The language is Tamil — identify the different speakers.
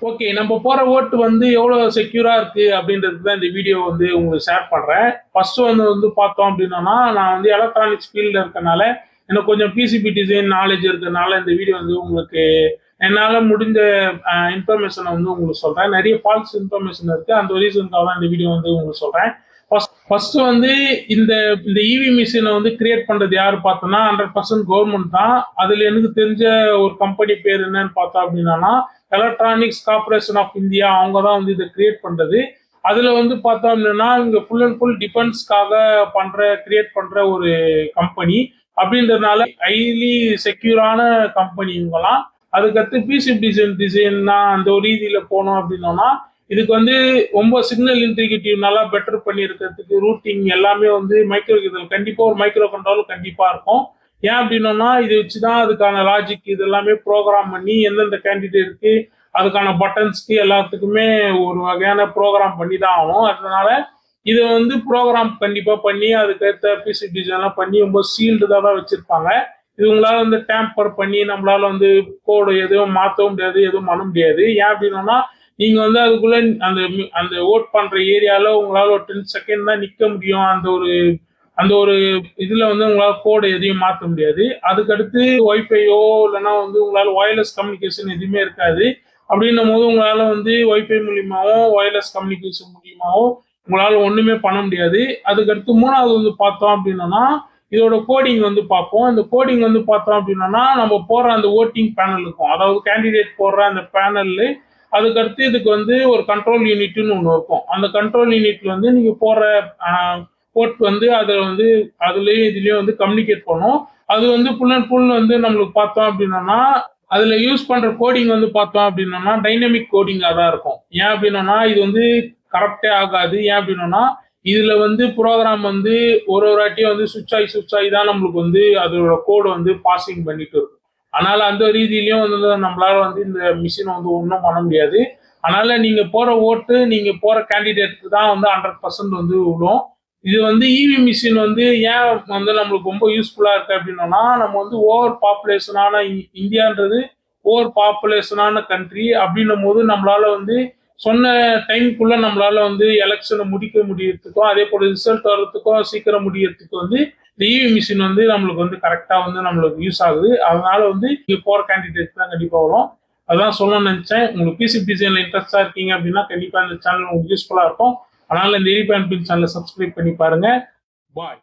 Speaker 1: ஓகே. நம்ம போற ஓட்டு வந்து எவ்வளோ செக்யூரா இருக்கு அப்படின்றதுக்கு தான் இந்த வீடியோ வந்து உங்களுக்கு ஷேர் பண்றேன். ஃபர்ஸ்ட் வந்து பார்த்தோம் அப்படின்னோம்னா, நான் வந்து எலக்ட்ரானிக்ஸ் ஃபீல்ட்ல இருக்கனால, எனக்கு கொஞ்சம் பிசிபி டிசைன் நாலேட்ஜ் இருக்கனால இந்த வீடியோ வந்து உங்களுக்கு என்னால முடிஞ்ச இன்ஃபர்மேஷன வந்து உங்களுக்கு சொல்றேன். நெறைய ஃபால்ஸ் இன்ஃபர்மேஷன் இருக்கு. அந்த ரீசனுக்காக தான் இந்த வீடியோ வந்து உங்களுக்கு சொல்றேன். ஃபர்ஸ்ட் வந்து இந்த இந்த ஈவி மிஷின வந்து கிரியேட் பண்றது யாரு பார்த்தோம்னா 100% கவர்மெண்ட் தான். அதுல எனக்கு தெரிஞ்ச ஒரு கம்பெனி பேர் என்னன்னு பார்த்தோம் அப்படின்னா, எலக்ட்ரானிக்ஸ் கார்ப்பரேஷன் ஆஃப் இந்தியா அவங்க தான் வந்து இதை கிரியேட் பண்றது. அதுல வந்து பார்த்தோம் அப்படின்னா இங்க ஃபுல் அண்ட் ஃபுல் டிஃபென்ஸ்க்காக கிரியேட் பண்ற ஒரு கம்பெனி அப்படின்றதுனால ஹைலி செக்யூரான கம்பெனி இவங்கலாம். அதுக்கடுத்து பிசிபி டிசைன்னா அந்த ஒரு ரீதியில போனோம் அப்படின்னோம்னா இதுக்கு வந்து ரொம்ப சிக்னல் இன்டிகிரேட்டிவ் நல்லா பெட்டர் பண்ணி இருக்கிறதுக்கு ரூட்டிங் எல்லாமே வந்து இதில் கண்டிப்பா ஒரு மைக்ரோ கண்ட்ரோல் கண்டிப்பா இருக்கும். ஏன் அப்படின்னா இதை வச்சுதான் அதுக்கான லாஜிக் இது எல்லாமே ப்ரோக்ராம் பண்ணி எந்தெந்த கேண்டிடேட்க்கு அதுக்கான பட்டன்ஸ்க்கு எல்லாத்துக்குமே ஒரு வகையான ப்ரோக்ராம் பண்ணி தான் ஆகணும். அதனால இதை வந்து ப்ரோக்ராம் கண்டிப்பா பண்ணி அதுக்கேற்ற பிசி டிசைன்லாம் பண்ணி ரொம்ப சீல்டுதான் தான் வச்சிருப்பாங்க. இது உங்களால வந்து டேம்பர் பண்ணி நம்மளால வந்து கோடு எதுவும் மாற்றவும் முடியாது, எதுவும் பண்ண முடியாது. ஏன் அப்படின்னா நீங்க வந்து அதுக்குள்ள அந்த அந்த ஓட் பண்ற ஏரியால உங்களால ஒரு 10 செகண்ட் தான் நிக்க முடியும். அந்த ஒரு இதுல வந்து உங்களால கோடு எதையும் மாற்ற முடியாது. அதுக்கடுத்து ஒய்ஃபையோ இல்லைன்னா வந்து உங்களால ஒயர்லெஸ் கம்யூனிகேஷன் எதுவுமே இருக்காது. அப்படின்னும் போது உங்களால வந்து ஒய்ஃபை மூலியமாவோ ஒயர்லெஸ் கம்யூனிகேஷன் மூலியமாவோ உங்களால ஒண்ணுமே பண்ண முடியாது. அதுக்கடுத்து மூணாவது வந்து பார்த்தோம் அப்படின்னா இதோட கோடிங் வந்து பார்ப்போம். இந்த கோடிங் வந்து பார்த்தோம் அப்படின்னா நம்ம போடுற அந்த ஓட்டிங் பேனல் இருக்கும். அதாவது கேண்டிடேட் போடுற அந்த பேனல்ல அதுக்கடுத்து இதுக்கு வந்து ஒரு கண்ட்ரோல் யூனிட்னு ஒன்று இருக்கும். அந்த கண்ட்ரோல் யூனிட்ல வந்து நீங்க போடுற போர்ட் வந்து அதில் வந்து அதுலேயும் இதுலேயும் வந்து கம்யூனிகேட் பண்ணும். அது வந்து ஃபுல் அண்ட் ஃபுல் வந்து நம்மளுக்கு பார்த்தோம் அப்படின்னா அதில் யூஸ் பண்ற கோடிங் வந்து பார்த்தோம் அப்படின்னா டைனமிக் கோடிங்காக தான் இருக்கும். ஏன் அப்படின்னா இது வந்து கரெக்டே ஆகாது. ஏன் அப்படின்னா இதுல வந்து ப்ரோக்ராம் வந்து ஒரு வாட்டியும் வந்து சுவிட்ச் ஆகி தான் நம்மளுக்கு வந்து அதோட கோடு வந்து பாசிங் பண்ணிட்டு இருக்கும். அதனால அந்த ரீதியிலையும் வந்து நம்மளால வந்து இந்த மிஷினை வந்து ஒன்றும் பண்ண முடியாது. அதனால நீங்க போற ஓட்டு நீங்க போற கேண்டிடேட்டுக்கு தான் வந்து 100% வந்து விடும். இது வந்து இவி மிஷின் வந்து ஏன் வந்து நம்மளுக்கு ரொம்ப யூஸ்ஃபுல்லா இருக்கு அப்படின்னா நம்ம வந்து ஓவர் பாப்புலேஷனான இந்தியான்றது ஓவர் பாப்புலேஷனான கண்ட்ரி அப்படின்னும் போது நம்மளால வந்து சொன்ன டைம்குள்ள நம்மளால வந்து எலெக்ஷனை முடிக்க முடியறதுக்கும் அதே போல ரிசல்ட் வர்றதுக்கும் சீக்கிரம் முடியறதுக்கு வந்து இந்த இவி மிஷின் வந்து நம்மளுக்கு வந்து கரெக்டா வந்து நம்மளுக்கு யூஸ் ஆகுது. அதனால வந்து இங்க போற கேண்டிடேட் தான் கண்டிப்பா வரும். அதான் சொல்லணும்னு நினைச்சேன். உங்களுக்கு பிசிபி டிசைன்ல இன்ட்ரெஸ்டா இருக்கீங்க அப்படின்னா கண்டிப்பா இந்த சேனல் உங்களுக்கு யூஸ்ஃபுல்லா இருக்கும். அதனால இந்த எரிபேன் பின் சேனலை சப்ஸ்கிரைப் பண்ணி பாருங்க. பாய்.